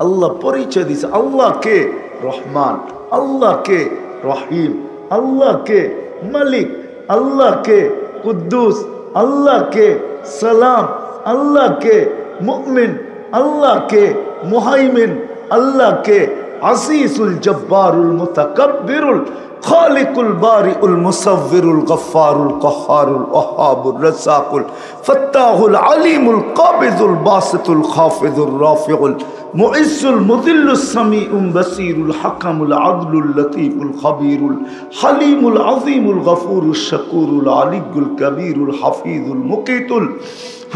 আল্লাহ পরিচয় দিছে। আল্লাহ কে? রহমান। আল্লাহ কে? রহিম। আল্লাহ কে? মালিক। আল্লাহ কে? কুদ্দুস। আল্লাহ কে? সালাম। আল্লাহ কে? মুমিন। আল্লাহ কে? মুহাইমিন। আল্লাহ কে? আসিসুল জব্বারুল মুতাকাব্বিরুল খালিকুল বারিউল মুসাవ్বিরুল গফফারুল কহ্হারুল ওয়াহ্হাবুর রাজ্জাকুল ফাত্তাহুল আলিমুল কাবিজুল বাসিতুল খাফিজুর রাফিউল মুইজ্জুল মুযিল্লুস সামিউল বাসীরুল হাকামুল আদলুল লতীফুল খবীরুল হালিমুল আযীমুল গফুরুশ শাকুরুল আলিয়্যুল কবীরুল হাফিজুল মুকীতুল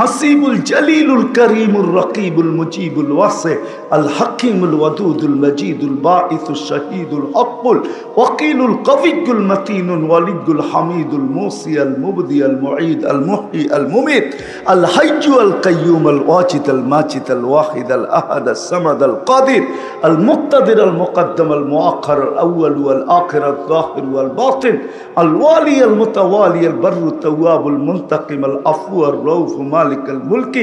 হাসিবুল জলিলুল করিমুর রকিবুল মুজিবুল ওয়াসি আল হাকিমুল ওয়াদুদুল মজিদুল বাঈসুশ শাহীদুল হক্কুল ওয়াকিলুল কবিয়্যুল মতিনুল ওয়ালিয়্যুল হামিদুল মুসি আল মুবদি আল মুঈদ আল মুহয়ি আল মুমীত আল হাইয়্যু আল কাইয়্যুম আল ওয়াজিদ আল মাজিদ আল ওয়াহিদ আল আহাদ আল সামাদ আল কাদির আল মুক্তাদির আল মুকদ্দম আল মুআখ্খার আল আউয়াল ওয়াল আখির আল যাহির ওয়াল বাতিন আল ওয়ালি আল মুতাওয়ালি আল বাররু তাওয়াবুল মুনতাকিম আল আফু আর রাউফ مالك الملك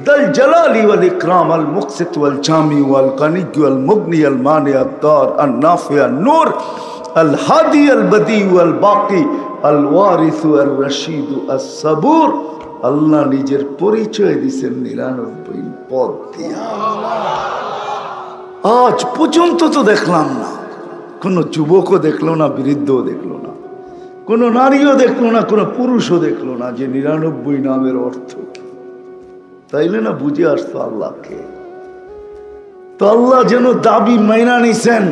ذا الجلال والإكرام المقسط والجامع والغني والمغني المانع الضار النافع النور الهادي البديع والباقي الوارث الرشيد الصبور আল্লাহ নিজের পরিচয় দিয়েছেন 99 পদ দিয়া। আজ পর্যন্ত তো দেখলাম না, কোনো যুবকও দেখলো না, বৃদ্ধও দেখলো না, কোনো নারীও দেখলো না, কোনো পুরুষও দেখলো না যে 99 নামের অর্থ কি। তাইলে না বুঝে আসতো আল্লাহকে। তো আল্লাহ যেন দাবি মাইনা নিছেন।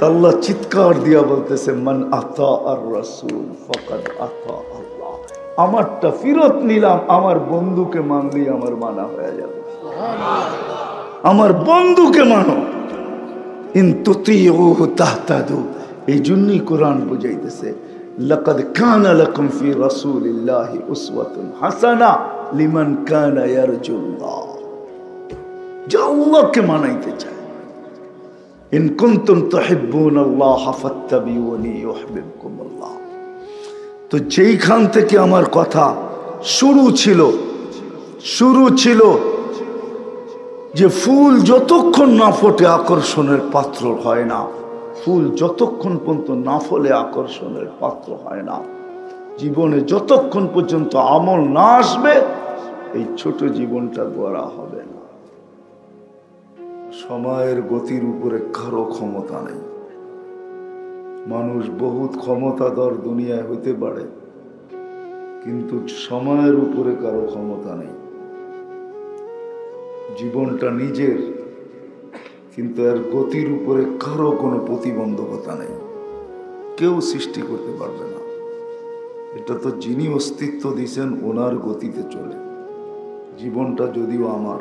আল্লাহ চিৎকার দিয়া বলতেছে, মান আতা আর রাসূল ফাকাদ আতা আল্লাহ। আমারটা ফিরত নিলাম, আমার বন্ধুকে মানলেই আমার মানা হয়ে যাবে। আমার বন্ধুকে মানো। ইন তুতিউহু তাহতাদু। এই জন্যই কোরআন বুঝাইতেছে, লাকাদ কানা লাকুম ফি রাসূলিল্লাহি উসওয়াতুন হাসানা লিমান কানা ইয়ারজুল্লাহ। যে আল্লাহকে মানাইতে চায়। ইন কুনতুম তুহিব্বুনাল্লাহ ফাত্তাবিউনি ইউহিব্বুকুমুল্লাহ। তো যেইখান থেকে আমার কথা শুরু ছিল যে ফুল যতক্ষণ না ফোটে আকর্ষণের পাত্র হয় না, ফুল যতক্ষণ পর্যন্ত না ফলে আকর্ষণের পাত্র হয় না, জীবনে যতক্ষণ পর্যন্ত আমল না আসবে এই ছোট জীবনটা গড়া হবে না। সময়ের গতির উপরে কারো ক্ষমতা নেই। মানুষ বহুত ক্ষমতাধর দুনিয়ায় হইতে পারে, কিন্তু সময়ের উপরে কারো ক্ষমতা নেই। জীবনটা নিজের, কিন্তু এর গতির উপরে কারো কোনো প্রতিবন্ধকতা নেই। কেউ সৃষ্টি করতে পারবে না। এটা তো যিনি অস্তিত্ব দিয়েছেন ওনার গতিতে চলে। জীবনটা যদিও আমার।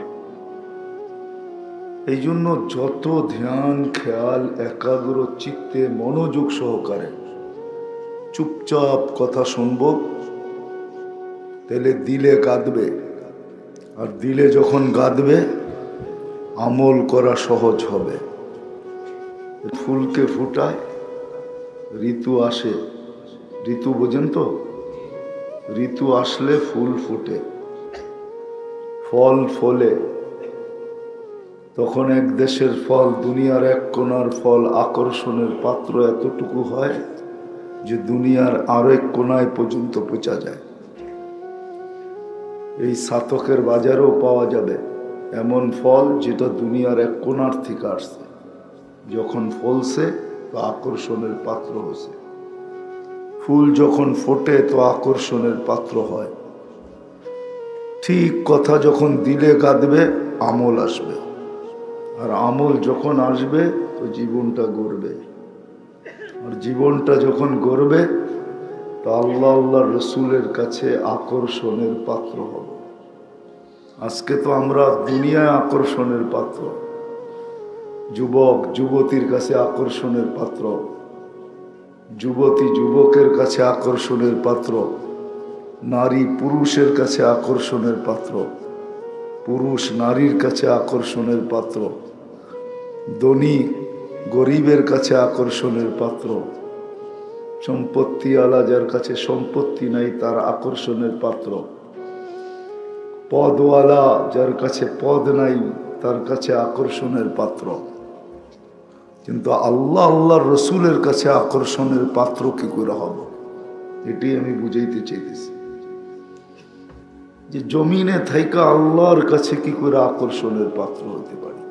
এই জন্য যত ধ্যান খেয়াল একাগ্র চিত্তে মনোযোগ সহকারে চুপচাপ কথা শুনব, তাহলে দিলে গাঁদবে। আর দিলে যখন গাঁদবে আমল করা সহজ হবে। ফুলকে ফুটায়, ঋতু আসে। ঋতু বোঝেন তো? ঋতু আসলে ফুল ফুটে, ফল ফলে। তখন এক দেশের ফল দুনিয়ার এক কোণার ফল আকর্ষণের পাত্র এতটুকু হয় যে দুনিয়ার আরেক কোণায় পর্যন্ত পৌঁছা যায়। এই সাতকের বাজারেও পাওয়া যাবে এমন ফল যেটা দুনিয়ার এক কোণার থেকে আসছে। যখন ফলছে তো আকর্ষণের পাত্র হচ্ছে। ফুল যখন ফোটে তো আকর্ষণের পাত্র হয়। ঠিক কথা যখন দিলে গাঁদবে আমল আসবে, আর আমল যখন আসবে তো জীবনটা গড়বে। আর জীবনটা যখন গড়বে তো আল্লাহ আল্লাহ রসুলের কাছে আকর্ষণের পাত্র হবে। আজকে তো আমরা দুনিয়ায় আকর্ষণের পাত্র। যুবক যুবতীর কাছে আকর্ষণের পাত্র, যুবতী যুবকের কাছে আকর্ষণের পাত্র, নারী পুরুষের কাছে আকর্ষণের পাত্র, পুরুষ নারীর কাছে আকর্ষণের পাত্র, ধনী গরিবের কাছে আকর্ষণের পাত্র, সম্পত্তি আলা যার কাছে সম্পত্তি নাই তার আকর্ষণের পাত্র, পদওয়ালা যার কাছে পদ নাই তার কাছে আকর্ষণের পাত্র, কিন্তু আল্লাহ আল্লাহর রসুলের কাছে আকর্ষণের পাত্র কি করে হব? এটি আমি বুঝাইতে চাইতেছি যে জমিনে থাইকা আল্লাহর কাছে কি করে আকর্ষণের পাত্র হতে পারি,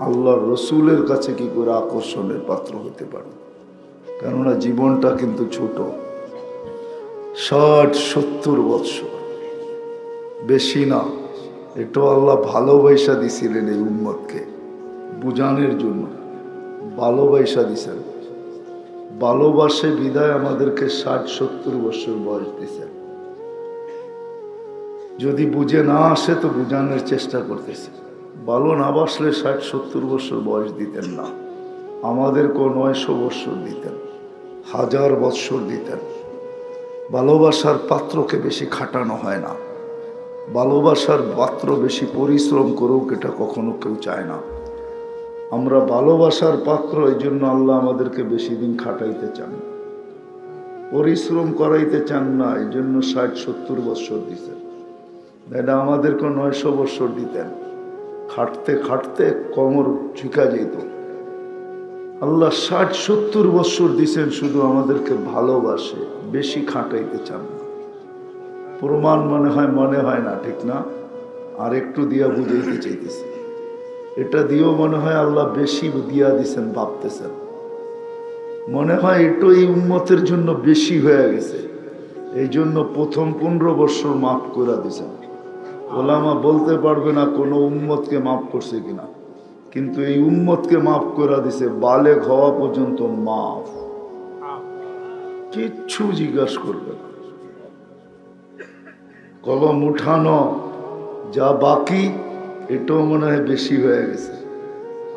আল্লাহর রসুলের কাছে কি করে আকর্ষণের পাত্র হতে পারি। কেননা জীবনটা কিন্তু ছোট, 60-70 বৎসর, বেশি না। এটাও আল্লাহ ভালোবাসা দিছিলেন এই উম্মতকে বুঝানোর জন্য, ভালোবাসা দিছেন। ভালোবাসে বিদায় আমাদেরকে 60-70 বছর বয়স দিছেন। যদি বুঝে না আসে তো বুঝানোর চেষ্টা করতেছে। ভালো না বাসলে 60-70 বছর বয়স দিতেন না, আমাদেরকেও 900 বছর দিতেন, 1000 বৎসর দিতেন। ভালোবাসার পাত্রকে বেশি খাটানো হয় না, ভালোবাসার পাত্র বেশি পরিশ্রম করুক এটা কখনো কেউ চায় না। আমরা ভালোবাসার পাত্র, এই জন্য আল্লাহ আমাদেরকে বেশি দিন খাটাইতে চান না, পরিশ্রম করাইতে চান না, এই জন্য 60-70 বছর দিতেন। এটা আমাদেরকে 900 বছর দিতেন, খাটতে খাটতে কোমর ঝুঁকা যেত। আল্লাহ 60-70 বছর দিছেন শুধু আমাদেরকে ভালোবাসে, বেশি খাটাইতে চান না। প্রমাণ মনে হয় না, ঠিক না? আর একটু দিয়া বুঝাইতে চাইতেছি, এটা দিয়েও মনে হয় আল্লাহ বেশি দিয়া দিছেন ভাবতেছেন, মনে হয় একটু এই উম্মতের জন্য বেশি হয়ে গেছে, এই জন্য প্রথম 15 বছর মাফ করে দিছেন। ওলামা বলতে পারবে না কোনো উম্মতকে মাফ করছে কিনা, কিন্তু এই উম্মতকে মাফ করে দিছে, বালেগ হওয়া পর্যন্ত মাফ, কিচ্ছু জিজ্ঞাসা করবে না। কলম উঠানো যা বাকি এটাও মনে হয় বেশি হয়ে গেছে,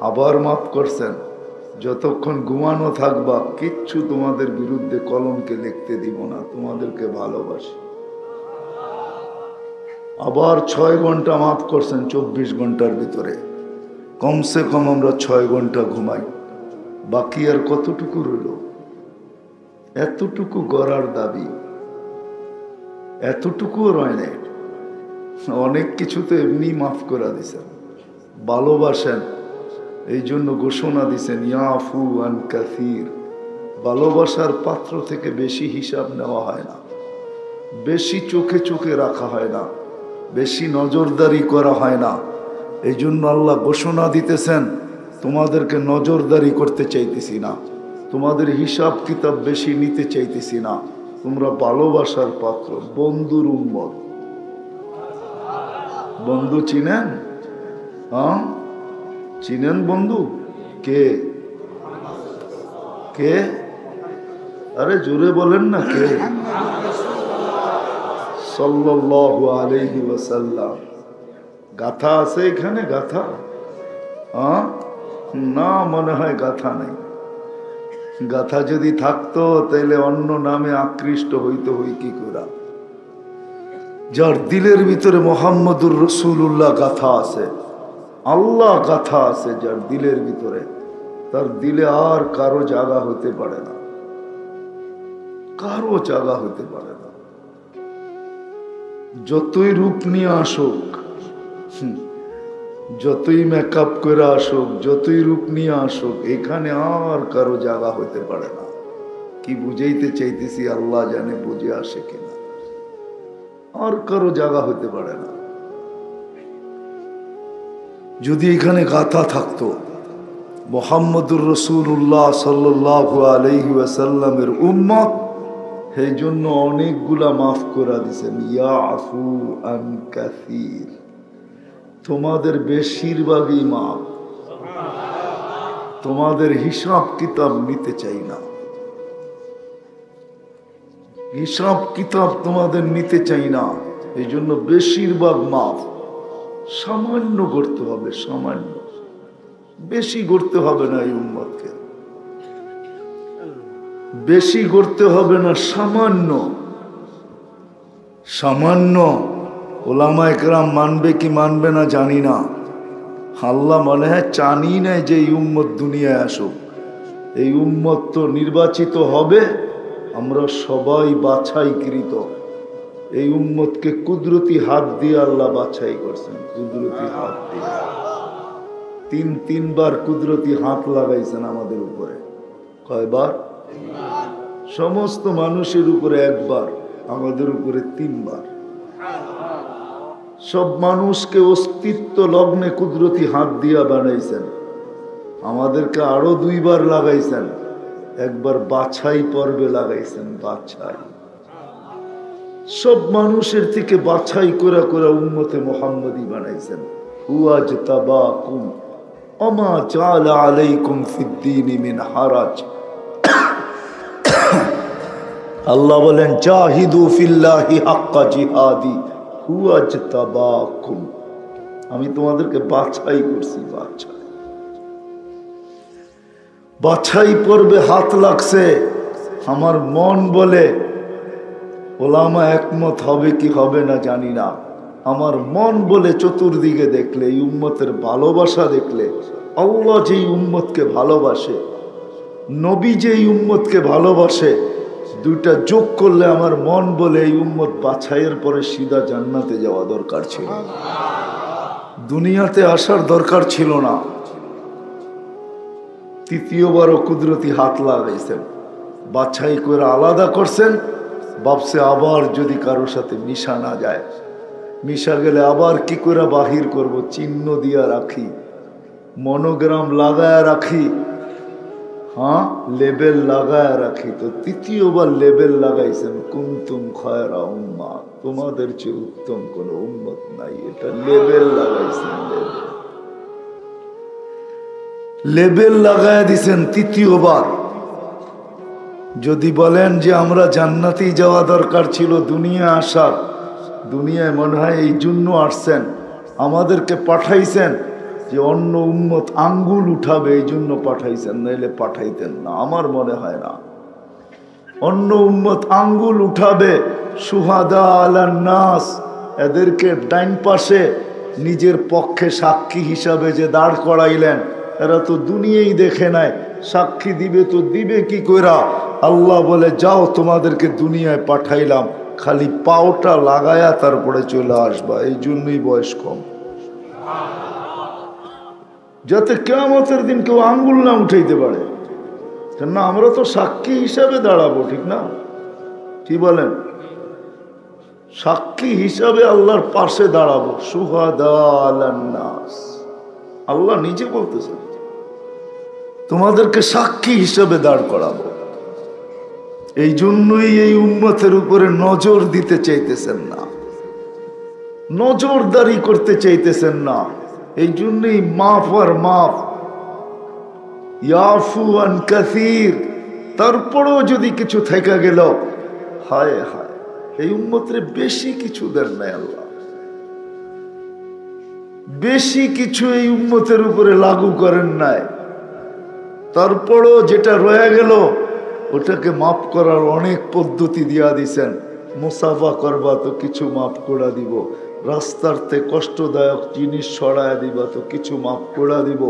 আবার মাফ করছেন। যতক্ষণ ঘুমানো থাকবা কিচ্ছু তোমাদের বিরুদ্ধে কলমকে লিখতে দিব না, তোমাদেরকে ভালোবাসি। আবার 6 ঘন্টা মাফ করছেন 24 ঘন্টার ভিতরে, কমসে কম আমরা 6 ঘন্টা ঘুমাই, বাকি আর কতটুকু রইল? এতটুকু গড়ার দাবি, এতটুকুও রয় নাই। অনেক কিছু তো এমনি মাফ করে দিছেন, ভালোবাসেন এই জন্য ঘোষণা দিছেন ইয়াফু আন কাসির। ভালোবাসার পাত্র থেকে বেশি হিসাব নেওয়া হয় না, বেশি চোখে চোখে রাখা হয় না, বেশি নজরদারি করা হয় না। এই জন্য আল্লাহ ঘোষণা দিতেছেন তোমাদেরকে নজরদারি করতে চাইতেছি না, তোমাদের হিসাব কিতাব বেশি নিতে চাইতেছি না, তোমরা ভালোবাসার পাত্র, বন্ধুর উম্মত। বন্ধু চিনেন? হ্যাঁ চিনেন বন্ধু? কে কে? আরে জোরে বলেন না, কে? সাল্লাল্লাহু আলাইহি ওয়াসাল্লাম। গাথা আছে এখানে? গাথা না, মনে হয় গাথা নাই। গাথা যদি থাকতো তাইলে অন্য নামে আকৃষ্ট হইতে হই কি করে? যার দিলের ভিতরে মুহাম্মদুর রাসূলুল্লাহ গাথা আছে, আল্লাহ গাথা আছে যার দিলের ভিতরে, তার দিলে আর কারো জায়গা হতে পারে না, কারো জায়গা হতে পারে না। যতই রূপ নিয়ে আসুক, যতই মেকআপ করে আসুক, যতই রূপ নিয়ে আসুক, এখানে আর কারো জায়গা হতে পারে না। কি বুঝাইতে চাইতেছি আল্লাহ জানে, বুঝে আসে কিনা। আর কারো জায়গা হতে পারে না। যদি এখানে গাথা থাকতো মুহাম্মদুর রাসূলুল্লাহ সাল্লাল্লাহু আলাইহি ওয়াসাল্লামের উম্মত, সেই জন্য অনেকগুলা মাফ করে দিছেন। ইয়াফু আন কাসির, তোমাদের বেশিরভাগই মাফ, তোমাদের হিসাব কিতাব নিতে চাই না, হিসাব কিতাব তোমাদের নিতে চাই না, এই জন্য বেশিরভাগ মাফ। সামান্য করতে হবে, সামান্য, বেশি করতে হবে না। এই উম্মতকে বেশি করতে হবে না, সামান্য সামান্য। ওলামায়ে কেরাম মানবে কি মানবে না জানি না, আল্লাহ মনে হয় চানি নাই যে এই উম্মত দুনিয়ায় আসুক। এই উম্মত তো নির্বাচিত হবে, আমরা সবাই বাছাইকৃত। এই উম্মতকে কুদরতি হাত দিয়ে আল্লাহ বাছাই করছেন, কুদরতি হাত দিয়ে। তিনবার কুদরতি হাত লাগাইছেন আমাদের উপরে। কয়বার? সমস্ত মানুষের উপরে একবার, আমাদের উপরে 3 বার। সব মানুষকে অস্তিত্ব লগ্নে কুদরতি হাত দিয়া বানাইছেন, আমাদেরকে আরো 2 বার লাগাইছেন। একবার বাছাই পর্বে লাগাইছেন, বাছাই। সব মানুষের থেকে বাছাই করে করে উম্মতে মুহাম্মদী বানাইছেন। হুয়াজতাবাকুম ওমা জাআলা আলাইকুম ফিদ্দীনি মিন হারাজ। আল্লাহ বলেন জাহিদু ফিল্লাহি হাক্কা জিহাদি হুয়াজতাবাকুম। আমি তোমাদেরকে বাছাই করছি। বাছাই পর্বে হাত লাগছে। আমার মন বলে, ওলামা একমত হবে কি হবে না জানি না, আমার মন বলে চতুর্দিকে দেখলে, এই উম্মতের ভালোবাসা দেখলে, আল্লাহ যেই উম্মতকে ভালোবাসে, নবী যেই উম্মতকে ভালোবাসে, দুইটা যোগ করলে আমার মন বলে এই উম্মত বাছাইয়ের পরে সিধা জান্নাতে যাওয়া দরকার ছিল, দুনিয়াতে আসার দরকার ছিল না। তৃতীয়বারও কুদরতি হাত লাগাইছেন, বাছাই করে আলাদা করছেন। ভাবছে আবার যদি কারোর সাথে মিশা না যায়, মিশা গেলে আবার কি করে বাহির করব, চিহ্ন দিয়া রাখি, মনোগ্রাম লাগায় রাখি, হ্যাঁ লেবেল লাগায় রাখি। তো তৃতীয়বার লেবেল লাগাইছেন কুনতুম খায়রা উম্মাহ, তোমাদের চেয়ে উত্তম কোন উম্মত নাই। এটা লেবেল লাগাইছেন, লেবেল লাগায় দিছেন তৃতীয়বার। যদি বলেন যে আমরা জান্নাতেই যাওয়া দরকার ছিল, দুনিয়া আসার, দুনিয়ায় মনে হয় এই জন্য আসছেন, আমাদেরকে পাঠাইছেন যে অন্য উম্মত আঙ্গুল উঠাবে এই জন্য পাঠাইছেন, নাইলে পাঠাইতেন না। আমার মনে হয় না অন্য উম্মত আঙ্গুল উঠাবে। সুহাদা আলান নাস, এদেরকে ডাইন পাশে নিজের পক্ষে সাক্ষী হিসাবে যে দাঁড় করাইলেন, এরা তো দুনিয়াই দেখে নাই, সাক্ষী দিবে তো দিবে কি কইরা? আল্লাহ বলে যাও তোমাদেরকে দুনিয়ায় পাঠাইলাম, খালি পাওটা লাগায়া তারপরে চলে আসবা। এই জন্যই বয়স কম, যাতে কিয়ামতের দিন কেউ আঙ্গুল না উঠাইতে পারে। কেননা আমরা তো সাক্ষী হিসাবে দাঁড়াবো, ঠিক না? কি বলেন? সাক্ষী হিসাবে আল্লাহর পাশে দাঁড়াবো। সুহাদা আলান নাস, আল্লাহ নিজে বলতেছেন তোমাদেরকে সাক্ষী হিসাবে দাঁড় করাবো। এই জন্যই এই উম্মতের উপরে নজর দিতে চাইতেছেন না, নজরদারি করতে চাইতেছেন না। এই জন্যই মাফ আর মাফ, ইয়াফু আন কাসীর। তারপরেও যদি কিছু থেকে গেল, হায় হায়, এই উম্মতের বেশি কিছু দেন নাই আল্লাহ, বেশি কিছু এই উম্মতের উপরে লাগু করেন নাই। তারপরেও যেটা রয়ে গেল ওটাকে মাফ করার অনেক পদ্ধতি দিয়া দিছেন। মুসাফা করবা তো কিছু মাফ করে দিব, রাস্তারতে কষ্টদায়ক জিনিস সরায় দিবা তো কিছু মাফ করে দিব,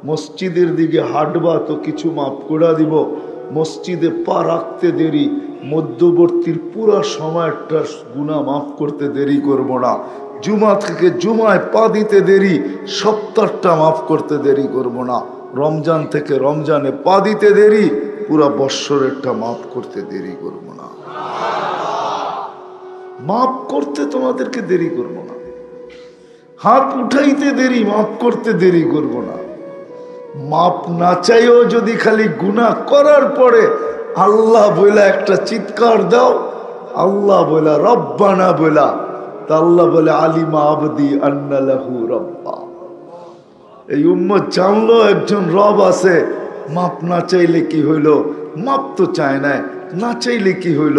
মসজিদের দিকে হাঁটবা তো কিছু মাফ করে দিব। মসজিদে পা রাখতে দেরি, মধ্যবর্তীর পুরা সময়টা গুনাহ মাফ করতে দেরি করব না। জুমা থেকে জুমায় পা দিতে দেরি, সপ্তাহটা মাফ করতে দেরি করব না। রমজান থেকে রমজানে পা দিতে দেরি, পুরা বৎসরেরটা মাফ করতে দেরি করব না। মাফ করতে তোমাদেরকে দেরি করব না, হাত উঠাইতে দেরি, মাফ করতে দেরি করব না। মাপ না চাইও যদি খালি গুনাহ করার পরে আল্লাহ বইলা একটা চিৎকার দাও, আল্লাহ বইলা রব্বানা বইলা, তা আল্লাহ বলে আলিমা আবদি আন্না লাহু রব্বা। এই উম্মত জানলো একজন রব আছে। মাপ না চাইলে কি হইল? মাপ তো চায় না, না চাইলে কি হইল?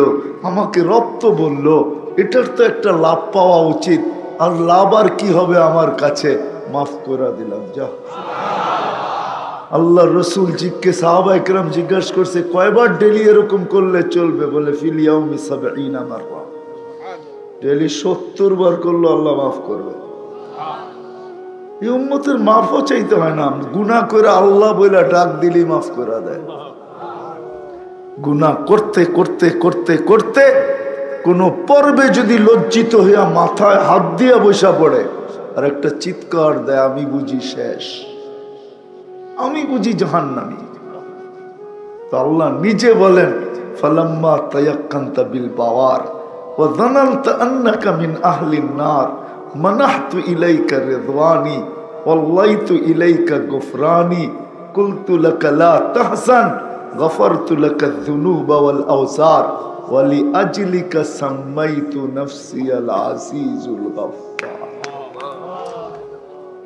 আমাকে রব তো বললো, এটার তো একটা লাভ পাওয়া উচিত। আর লাভ আর কি হবে আমার কাছে? মাফ করে দিলাম, যা। আল্লাহ রসুল জিজ্ঞে সাহাবা একরাম জিজ্ঞাসা করছে কয়বার ডেলি এরকম করলে চলবে? বলে ফিল ইয়াউমি ৭০ মাররা, ডেলি ৭০ বার করলো আল্লাহ মাফ করবে। এই উম্মতের মাফও চাইতে হয় না, গুনাহ করে আল্লাহ বইলা ডাক দিলি মাফ করে দেয়। গুনাহ করতে করতে করতে করতে কোন পর্বে যদি লজ্জিত হইয়া মাথায় হাত দিয়া বসা পড়ে আর একটা চিৎকার দেয়, আমি বুঝি শেষ, আমি বুঝি জাহান্নামী। তো আল্লাহ নিজে বলেন ফালাম্মা তায়াক্কানতা বিল বাওয়ার ওয়া যানানতা আন্নাকা মিন আহলিন নার মানাহতু ইলাইকা রিদওয়ানি ওয়াল্লাইতু ইলাইকা গুফরানি কুলতু লাকা লা তাহসান গফারতু লাকা যুনুবা ওয়াল আওসার ওয়া লিআজলিকা সাম্মাইতু নাফসি আল আজিজুল গফফার।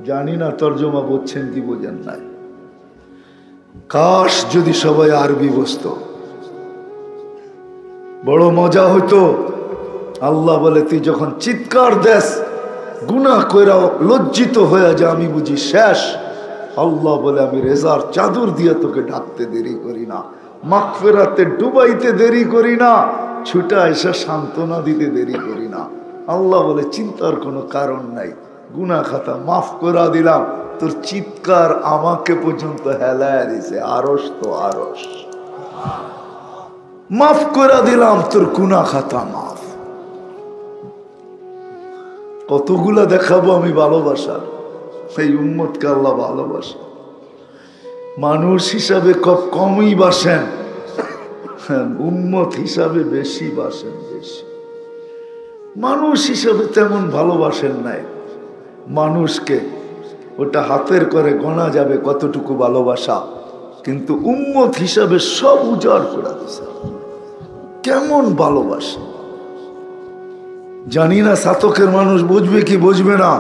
জানি না তরজমা বুঝছেন কি বোঝেন না। কাশ যদি সবাই আরবি বুঝতো, বড় মজা হইতো। আল্লাহ বলে তুই যখন চিৎকার দেস গুনাহ কইরা লজ্জিত হয়ে যা, আমি বুঝি শেষ। আল্লাহ বলে আমি রেজার চাদর দিয়ে তোকে ঢাকতে দেরি করি না, মাগফিরাতে ডুবাইতে দেরি করি না, ছুটা এসে সান্ত্বনা দিতে দেরি করি না। আল্লাহ বলে চিন্তার কোনো কারণ নাই, গুনাহ খাতা মাফ করে দিলাম। তোর চিৎকার আমাকে পর্যন্ত হেলায় দিছে, আরশ তো আরশ, মাফ করে দিলাম তোর গুনাহ খাতা মাফ। কতগুলা দেখাবো আমি ভালোবাসা, এই উম্মতকে আল্লাহ ভালোবাসে। মানুষ হিসাবে খুব কমই বাসেন, উম্মত হিসাবে বেশি বাসেন, বেশি। মানুষ হিসাবে তেমন ভালোবাসেন নাই। মানুষকে ওটা হাতের করে গোনা যাবে কতটুকু ভালোবাসা, কিন্তু উম্মত হিসাবে সব উজাড় করে দিছে। কেমন ভালোবাসে জানি না, সাতকের মানুষ বুঝবে কি বুঝবে না।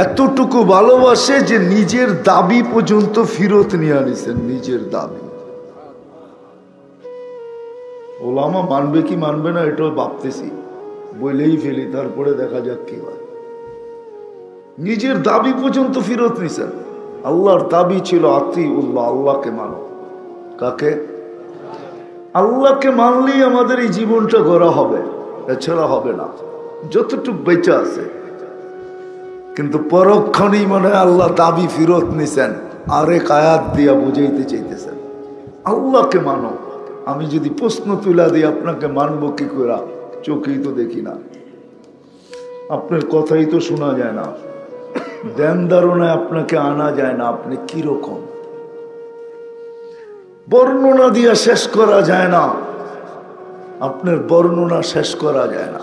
এতটুকু ভালোবাসে যে নিজের দাবি পর্যন্ত ফিরত নিয়ে আনিছেন, নিজের দাবি। ওলামা মানবে কি মানবে না এটাও ভাবতেছি, বলেই ফেলি, তারপরে দেখা যাক কি হয়। নিজের দাবি পর্যন্ত ফিরত নিছেন। আল্লাহর দাবি ছিল আতিউল্লাহ, আল্লাহকে মানো। কাকে? আল্লাহকে মানলেই আমাদের এই জীবনটা গড়া হবে, এছাড়া হবে না, যতটুক বেঁচে আছে। কিন্তু পরক্ষণেই মনে হয় আল্লাহ দাবি ফিরত নিছেন, আরেক আয়াত দিয়া বুঝাইতে চাইতেছেন আল্লাহকে মানো। আমি যদি প্রশ্ন তুলা দিই আপনাকে মানবো কি করে? চোখেই তো দেখি না, আপনার কথাই তো শোনা যায় না, ধ্যান ধারণায় আপনাকে আনা যায় না। আপনি কিরকম বর্ণনা দিয়া শেষ করা যায় না, আপনার বর্ণনা শেষ করা যায় না।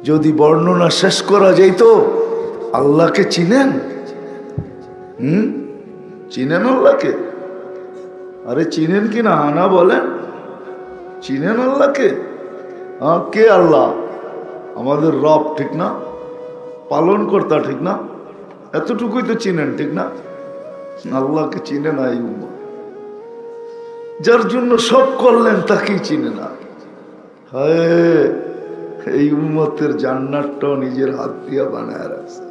যদি বর্ণনা শেষ করা যেত, আল্লাহকে চিনেন? চিনেন আল্লাহকে? আরে চিনেন কি না? আনা বলেন, চিনেন আল্লাহকে? হ্যাঁ, কে আল্লাহ? আমাদের রব, ঠিক না? পালন কর্তা, ঠিক না? এতটুকুই তো চিনেন, ঠিক না? আল্লাহকে চিনে না এই উম্মত। যার জন্য সব করলেন তাকেই চিনে না। হায়, এই উম্মতের জান্নাতটাও নিজের হাত দিয়া বানায় রাখছে।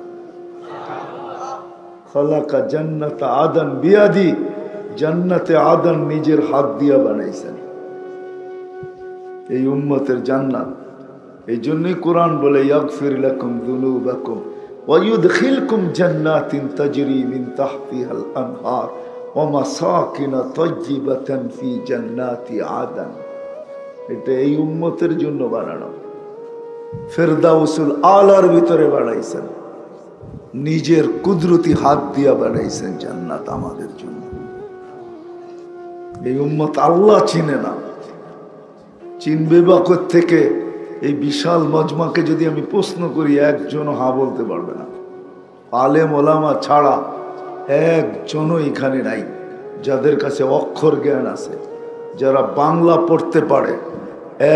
খালাকা জান্নাত আদন বিয়াদি, জান্নাতে আদন নিজের হাত দিয়া বানাইছেন এই উম্মতের জান্নাত। এই জন্যই কোরআন বলে ইয়াগফির লাকুম যুনুবাকুম ওয়া ইউদখিলকুম জান্নাতিন তাজরি মিন তাহতিহাল আনহার ওয়া মাসাকিন তাইয়্যিবাতান ফি জান্নাতি আদন। এটা এই উম্মতের জন্য বানানো। ফেরদাউসুল আলার ভিতরে বানাইছেন, নিজের কুদরতি হাত দিয়া বানাইছেন জান্নাত আমাদের জন্য। এই উম্মত আল্লাহ চিনে না, চিনবে বা থেকে? এই বিশাল মজমাকে যদি আমি প্রশ্ন করি, একজনও হা বলতে পারবে না। আলেম ওলামা ছাড়া একজনও এখানে নাই যাদের কাছে অক্ষর জ্ঞান আছে, যারা বাংলা পড়তে পারে।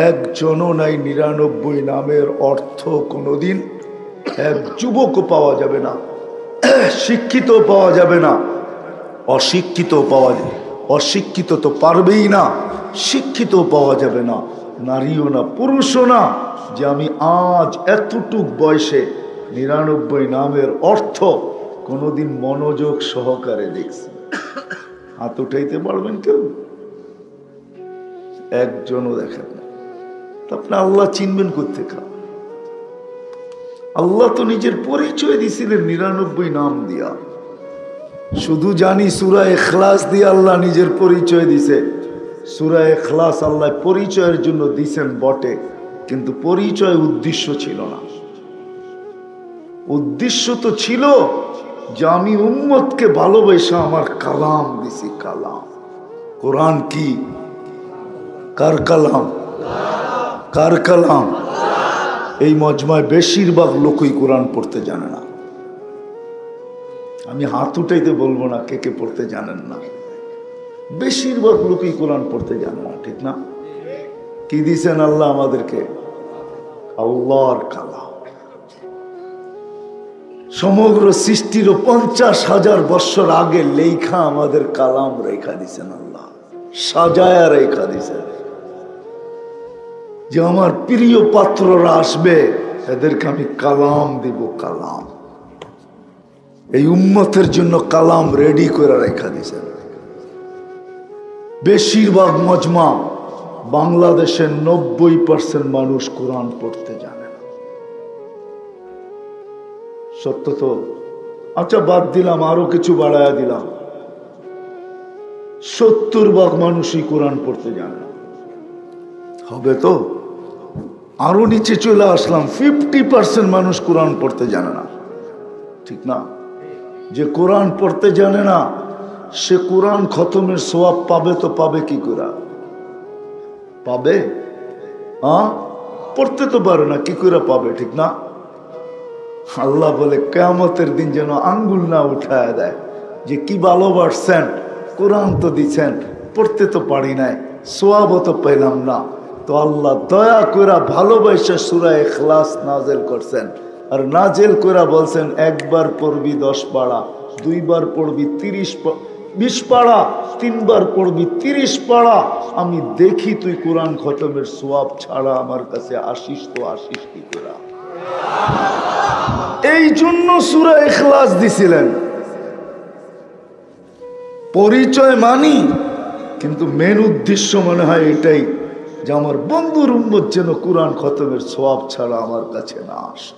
একজনও নাই 99 নামের অর্থ কোনোদিন এক যুবকও পাওয়া যাবে না, শিক্ষিত পাওয়া যাবে না, অশিক্ষিত পাওয়া যাবে। অশিক্ষিত তো পারবেই না, শিক্ষিত পাওয়া যাবে না, নারীও না পুরুষও না, যে আমি আজ এতটুক বয়সে 99 নামের অর্থ কোনোদিন মনোযোগ সহকারে দেখছি। হাত উঠাইতে পারবেন কেউ? একজনও দেখেন না। আপনি আল্লাহ চিনবেন কোত্থেকে? আল্লাহ তো নিজের পরিচয় দিছিলেন 99 নাম দিয়া। শুধু জানি সূরা ইখলাস দিয়ে আল্লাহ নিজের পরিচয় দিছে। সূরা ইখলাস আল্লাহ পরিচয়ের জন্য দিছেন বটে, কিন্তু পরিচয় উদ্দেশ্য ছিল না। উদ্দেশ্য তো ছিল যে আমি উম্মতকে ভালোবাসা আমার কালাম দিছি। কালাম কোরআন কি? কার কালাম? কার কালাম? এই মজমায় বেশিরভাগ লোকই কোরআন পড়তে জানে না। আমি হাত উঠাইতে বলবো না কে কে পড়তে জানেন না, বেশিরভাগ লোকই কোরআন পড়তে জানে না, ঠিক না? কি দিয়েছেন আল্লাহ আমাদেরকে? আল্লাহর কালাম। সমগ্র সৃষ্টির 50,000 বছর আগে লেখা আমাদের কালাম রেখা দিছেন আল্লাহ, সাজায়া রেখা দিছেন যে আমার প্রিয় পাত্ররা আসবে, এদেরকে আমি কালাম দিব। কালাম এই উম্মতের জন্য কালাম রেডি করে রেখা দিছেন। বেশিরভাগ মজমা বাংলাদেশের 90% মানুষ কোরআন পড়তে জানে না। সত্য তো? আচ্ছা বাদ দিলাম, আরো কিছু বাড়ায়া দিলাম, 70% মানুষই কোরআন পড়তে জানে না। হবে তো? আরো নিচে চলে আসলাম, 50% মানুষ কোরআন পড়তে জানে না, ঠিক না? যে কোরআন পড়তে জানে না সে কোরআন খতমের সওয়াব পাবে তো পাবে কি করে? পাবে? পড়তে তো পারে না, কি করে পাবে, ঠিক না? আল্লাহ বলে কিয়ামতের দিন যেন আঙ্গুল না উঠায় দেয় যে কি ভালোবাসছেন, কোরআন তো দিচ্ছেন, পড়তে তো পারি নাই, সওয়াবও তো পেলাম না। তো আল্লাহ দয়া করে ভালোবাসা সূরা ইখলাস নাজেল করছেন, আর নাজেল করে বলছেন একবার পড়বি 10 পারা, দুইবার পড়বি 20 পারা, তিনবার পড়বি 30 পারা, আমি দেখি তুই কোরআন খতমের সওয়াব ছাড়া আমার কাছে আসিস তো আসিস কি করে। এই জন্য সূরা ইখলাস দিছিলেন। পরিচয় মানি, কিন্তু মেন উদ্দেশ্য মনে হয় এটাই যে আমার বন্ধুর উম্মত যেন কোরআন খতমের সওয়াব ছাড়া আমার কাছে না আসে।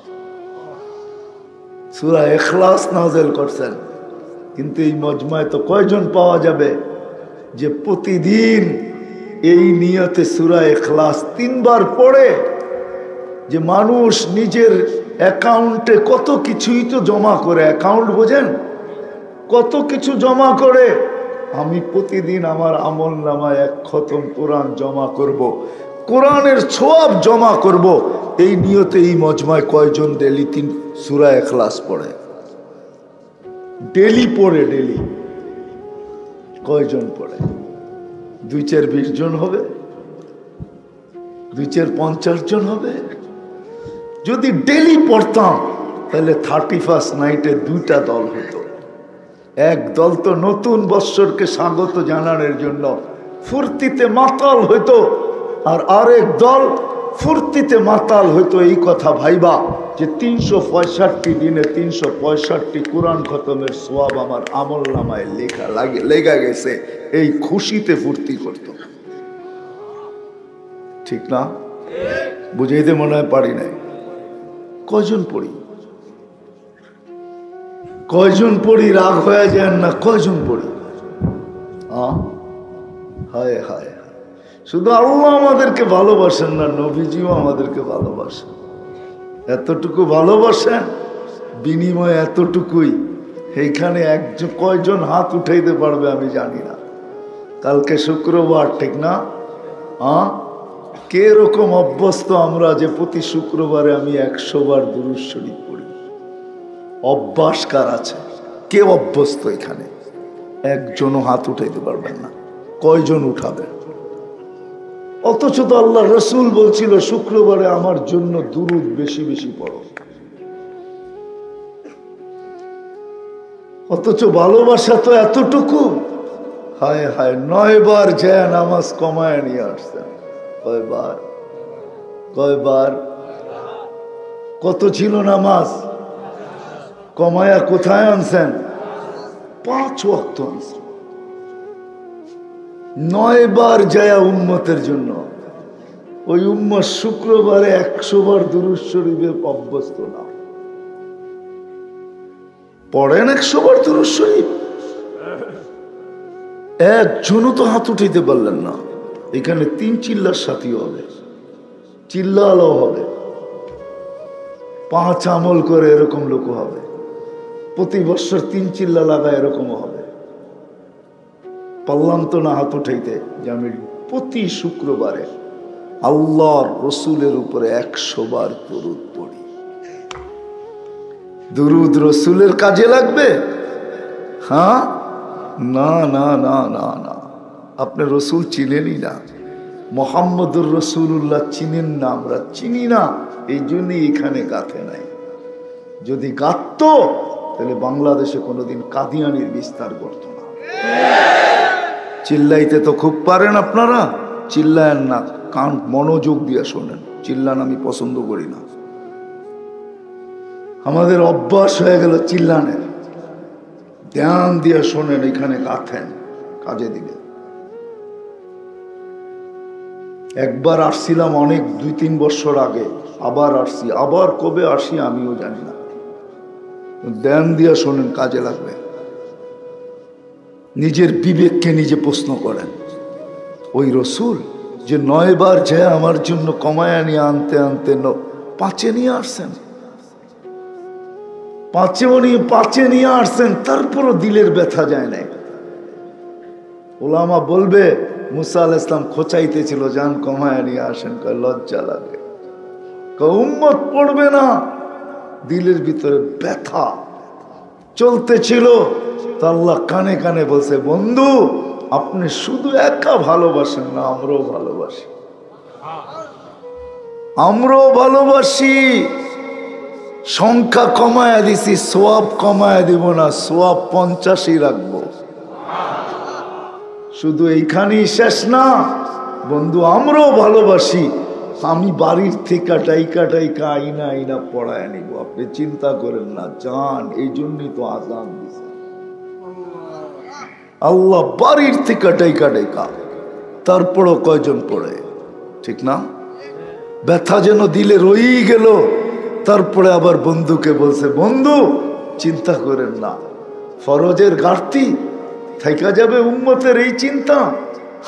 সূরা ইখলাস নাযিল করছেন, কিন্তু এই মজমায় তো কয়জন পাওয়া যাবে যে প্রতিদিন এই নিয়তে সূরা ইখলাস 3 বার পড়ে? যে মানুষ নিজের অ্যাকাউন্টে কত কিছুই তো জমা করে, অ্যাকাউন্ট বোঝেন, কত কিছু জমা করে। আমি প্রতিদিন আমার আমল নামায় 1 খতম কোরআন জমা করব, কোরআনের সওয়াব জমা করব। এই নিয়তে এই মজমায় কয়জন ডেলি 3 সূরা ইখলাস পড়ে? ডেলি পড়ে, ডেলি কয়জন পড়ে? 2-4 20 জন হবে, 2-4 50 জন হবে। যদি ডেলি পড়তাম তাহলে 31st নাইটে 2টা দল হতো। এক দল তো নতুন বৎসরকে স্বাগত জানানোর জন্য ফুর্তিতে মাতাল হইতো, আর আরেক দল ফুর্তিতে মাতাল হইতো এই কথা ভাইবা যে 365 দিনে 365 কোরআন খতমের সওয়াব আমার আমল নামায় লেখা গেছে, এই খুশিতে ফুর্তি করত। ঠিক না? বুঝাইতে মনে হয় পারি নাই। কয়জন পড়ি? কয়জন পড়ি? রাগ হয়ে যায় না? কয়জন পড়ি? হায় হায়, শুধু আল্লাহ আমাদেরকে ভালোবাসেন না, নবীজিও আমাদেরকে ভালোবাসেন। এতটুকু ভালোবাসেন, বিনিময় এতটুকুই। এইখানে কয়জন হাত উঠাইতে পারবে আমি জানি না। কালকে শুক্রবার, ঠিক না? কে রকম অভ্যস্ত আমরা যে প্রতি শুক্রবারে আমি 100 বার দুরূদ শরীফ পড়ি? অভ্যাস কার আছে? কে অভ্যস্ত? এখানে একজনও হাত উঠাইতে পারবেন না। কয়জন উঠাবে? অথচ তো আল্লাহ রসুল বলছিল শুক্রবারে আমার জন্য দুরূদ বেশি বেশি পড়ো। অথচ ভালোবাসা তো এতটুকু। হায় হায়, 9 বার যায় নামাজ কমায় নিয়ে আসছেন। কয়বার? কয়বার? কত ছিল নামাজ? কমায়া কোথায় আনছেন? 5 ওয়াক্ত আনছেন। 9 বার যায় উম্মতের জন্য। ওই উম্মত শুক্রবারে 100 বার দুরূদ শরীফে অভ্যস্ত না। পড়েন 100 বার দুরূদ শরীফ? একজনও তো হাত উঠাইতে পারলেন না। এখানে 3 চিল্লার সাথীও হবে, চিল্লাও হবে, 5 আমল করে এরকম লোক হবে। প্রতি বছর 3 চিল্লা লাগায় এরকমও হবে। পারলাম তো না হাত উঠাইতে যে আমি প্রতি শুক্রবারে আল্লাহর রসুলের উপরে 100 বার দরুদ পড়ি। দরুদ রসুলের কাজে লাগবে? হ্যাঁ, না না না না না, আপনি রসুল চিনেনই না, মোহাম্মদুর রসুল্লাহ চিনেন না, আমরা চিনি না, এই জন্যই এখানে গাঁথে নাই। যদি গাঁথত তাহলে বাংলাদেশে কোনোদিন কাদিয়ানির বিস্তার করত না। চিল্লাইতে তো খুব পারেন আপনারা, চিল্লায়েন না, কান মনোযোগ দিয়ে শোনেন। চিল্লান আমি পছন্দ করি না, আমাদের অভ্যাস হয়ে গেল চিল্লানের। ধ্যান দিয়ে শোনেন, এখানে গাঁথেন, কাজে দিবে। একবার আসছিলাম অনেক 2-3 বছর আগে, আবার আসছি, আবার কবে আসি আমিও জানি না। ধ্যান দিয়ে শোনেন, কাজে লাগবে। নিজের বিবেককে নিজে প্রশ্ন করেন, ওই রসুল যে 9 বার যায় আমার জন্য কমায়া নিয়ে আনতে আনতে 5-এ নিয়ে আসছেন, 5-এ নিয়ে আসছেন, তারপরও দিলের ব্যথা যায় নাই। ওলামা বলবে মুসা আলাইহিস সালাম খোঁচাইতেছিল, যান কমায়া নিয়ে আসেন, কয় লজ্জা লাগে, কয় উম্মত পড়বে না, দিলের ভিতরে ব্যথা চলতেছিল। তো আল্লাহ কানে কানে বলছে, বন্ধু আপনি শুধু একা ভালোবাসেন না, আমরাও ভালোবাসি, আমরাও ভালোবাসি। সংখ্যা কমায়া দিছি, সোয়াব কমায়া দিব না, সোয়াব 50ই রাখবো। শুধু এইখানেই শেষ না বন্ধু, আমরাও ভালোবাসি। আমি বাড়ির থেকে টাইকা আইনা আইনা পড়ায় নিব, আপনি চিন্তা করেন না, যান। এই জন্যই তো আযান দিছে আল্লাহ, বাড়ির থেকে টাইকা, তারপরও কয়জন পড়ে, ঠিক না? ব্যথা যেন দিলে রয়েই গেল। তারপরে আবার বন্ধুকে বলছে, বন্ধু চিন্তা করেন না, ফরজের ঘাটতি থাইকা যাবে উম্মতের, এই চিন্তা,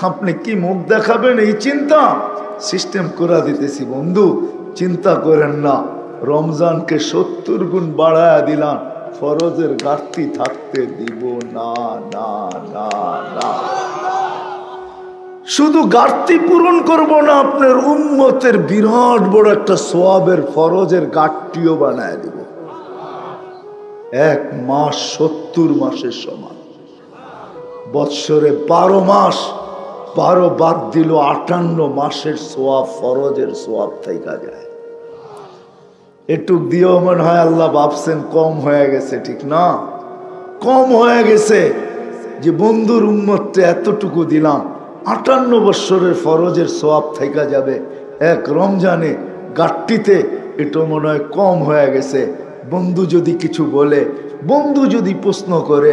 আপনি কি মুখ দেখাবেন এই চিন্তা, সিস্টেম করে দিতেছি বন্ধু, চিন্তা করেন না, রমজানকে 70 গুণ বাড়ায়া দিলাম, ফরজের ঘাটতি থাকতে দিব না না না না। শুধু ঘাটতি পূরণ করব না, আপনার উম্মতের বিরাট বড় একটা সওয়াবের ফরজের ঘাটতিও বানায় দিব। 1 মাস 70 মাসের সমান, বৎসরে 12 মাস, 12 বাদ দিল 58 মাসের সোয়াব, ফরজের সোয়াব থাইকা যায়। এটুক দিয়েও মনে হয় আল্লাহ ভাবছেন কম হয়ে গেছে, ঠিক না? কম হয়ে গেছে যে বন্ধুর উম্মতকে এতটুকু দিলাম, 58 বৎসরের ফরজের সোয়াব থাইকা যাবে 1 রমজানে গাট্টিতে, এটা মনে হয় কম হয়ে গেছে। বন্ধু যদি কিছু বলে, বন্ধু যদি প্রশ্ন করে,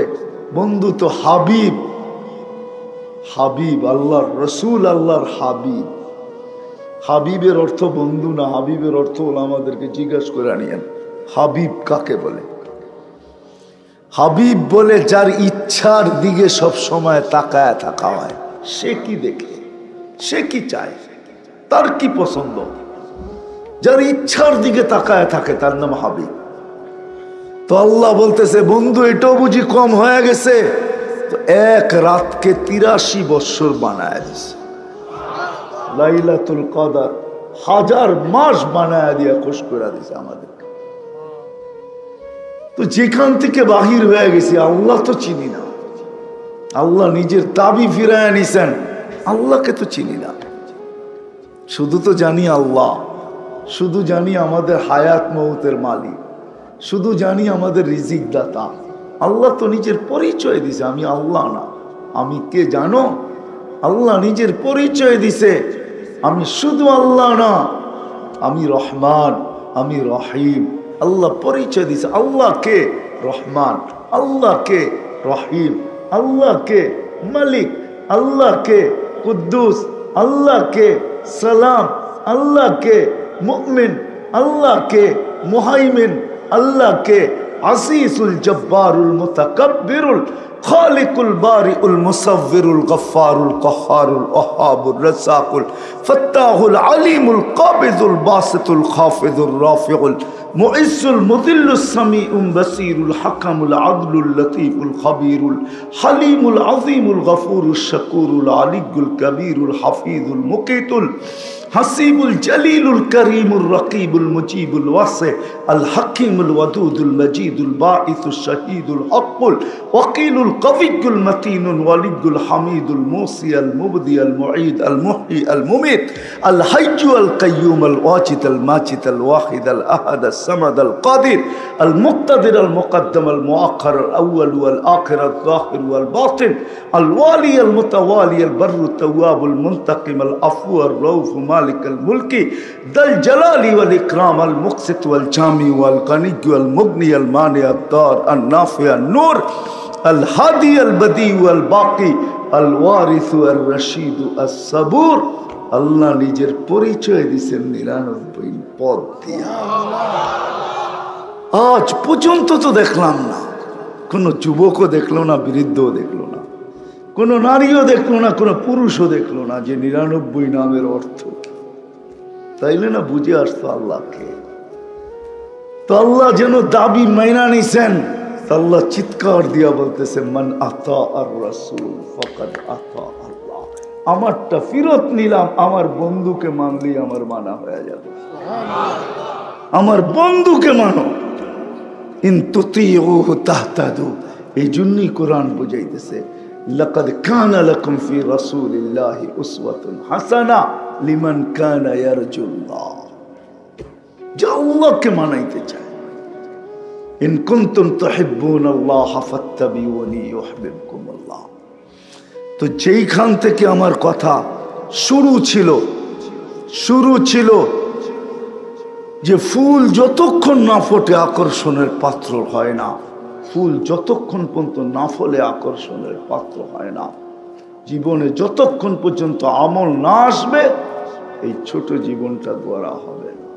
বন্ধু তো হাবিব, হাবিব আল্লাহর রসুল, আল্লাহর হাবিব। হাবিবের অর্থ বন্ধু না, হাবিবের অর্থ হলো, আমাদেরকে জিজ্ঞাসা করে নিয়েন হাবিব কাকে বলে। হাবিব বলে যার ইচ্ছার দিকে সব সময় তাকায় থাকা হয়। সে কি দেখে, সে কি চায়, তার কি পছন্দ, যার ইচ্ছার দিকে তাকায় থাকে তার নাম হাবিব। তো আল্লাহ বলতেছে, বন্ধু এটাও বুঝি কম হয়ে গেছে? তো 1 রাতকে 83 বৎসর বানায় দিছে। লাইলাতুল কদর 1000 মাস বানায় দিয়া খুশ করে দিছে আমাদেরকে। তো যেখান থেকে বাহির হয়ে গেছি, আল্লাহ তো চিনি না, আল্লাহ নিজের দাবি ফিরায় নিছেন, আল্লাহকে তো চিনি না। শুধু তো জানি আল্লাহ, শুধু জানি আমাদের হায়াত মৌতের মালিক, শুধু জানি আমাদের রিজিক দাতা। আল্লাহ তো নিজের পরিচয় দিছে, আমি আল্লাহ না, আমি কে জানো? আল্লাহ নিজের পরিচয় দিছে, আমি শুধু আল্লাহ না, আমি রহমান, আমি রহিম। আল্লাহ পরিচয় দিছে, আল্লাহ কে রহমান, আল্লাহ কে রহিম, আল্লাহ কে মালিক, আল্লাহ কে কুদ্দুস, আল্লাহ কে সালাম, আল্লাহ কে মুমিন, আল্লাহ কে মুহাইমিন, আল্লাহ কে আসিসুল জব্বারুল মুতাকাব্বিরুল খালিকুল বারিউল মুসাవ్বিরুল গফফারুল কহ্হারুল ওয়াহ্হাবুর রাজ্জাকুল ফাত্তাহুল আলিমুল কাবিজুল বাসিতুল খাফিজুর রাফিউল মুইজ্জুল মুযিল্লুস সামিউল বাসীরুল হাকামুল আদলুল লতীফুল খবীরুল হালিমুল আযীমুল গফুরুশ শাকুরুল আলিয়্যুল কবীরুল হাফিজুল মুকীতুল হাসিবুল জলিলুল করিমুর রকিবুল মুজিবুল ওয়াসি আল হাকিমুল ওয়াদুদুল মজিদুল বাঈসুশ শাহীদুল হকুল ওয়াকিলুল কবিয়্যুল মতিনুল ওয়ালিয়্যুল হামিদুল মুসি আল মুবদি আল মুঈদ আল মুহয়ি আল মুমীত আল হাইয়্যু আল কাইয়্যুম আল ওয়াজিদ আল মাজিদ আল ওয়াহিদ আল আহাদ আল সামাদ আল কাদির আল মুক্তাদির আল মুকদ্দম আল মুআক্খার আল আউয়াল ওয়াল আখির আল যাহির ওয়াল বাতিন আল ওয়ালি আল মুতাওয়ালি আল বাররু তাওয়াবুল মুনতাকিম আল আফু আর রাউফ مالك الملك ذا الجلال والإكرام المقسط والجامع والغني والمغني المانع الضار النافع النور الهادي البديع والباقي الوارث الرشيد الصبور আল্লাহ নিজের পরিচয় দিয়েছেন 99 পদ দিয়া। আজ পর্যন্ত তো দেখলাম না, কোনো যুবকও দেখলো না, বৃদ্ধও দেখলো না, কোনো নারীও দেখলো না, কোনো পুরুষও দেখলো না যে 99 নামের অর্থ কি। তাইলে না বুঝে আসতো আল্লাহকে। তো আল্লাহ যেন দাবি মাইনা নিছেন, আল্লাহ চিৎকার দিয়া বলতেছে মান আতা আর রাসূল ফাকাদ আতা আল্লাহ। আমারটা ফিরত নিলাম, আমার বন্ধুকে মানলেই আমার মানা হয়ে যাবে। আমার বন্ধুকে মানো, ইন তুতিউহু তাহতাদু। এই জন্যই কোরআন বুঝাইতেছে লাকাদ কানা লাকুম ফি রাসূলিল্লাহি উসওয়াতুন হাসানা লিমান কানা ইয়ারজুল্লাহ। যে আল্লাহকে মানাইতে চায়, ইন কুনতুম তুহিব্বুনাল্লাহ ফাত্তাবিউনি ইউহিব্বুকুমুল্লাহ। তো যেইখান থেকে আমার কথা শুরু ছিল যে ফুল যতক্ষণ না ফোটে আকর্ষণের পাত্র হয় না, ফুল যতক্ষণ পর্যন্ত না ফলে আকর্ষণের পাত্র হয় না, জীবনে যতক্ষণ পর্যন্ত আমল না আসবে এই ছোট জীবনটা গড়া হবে না।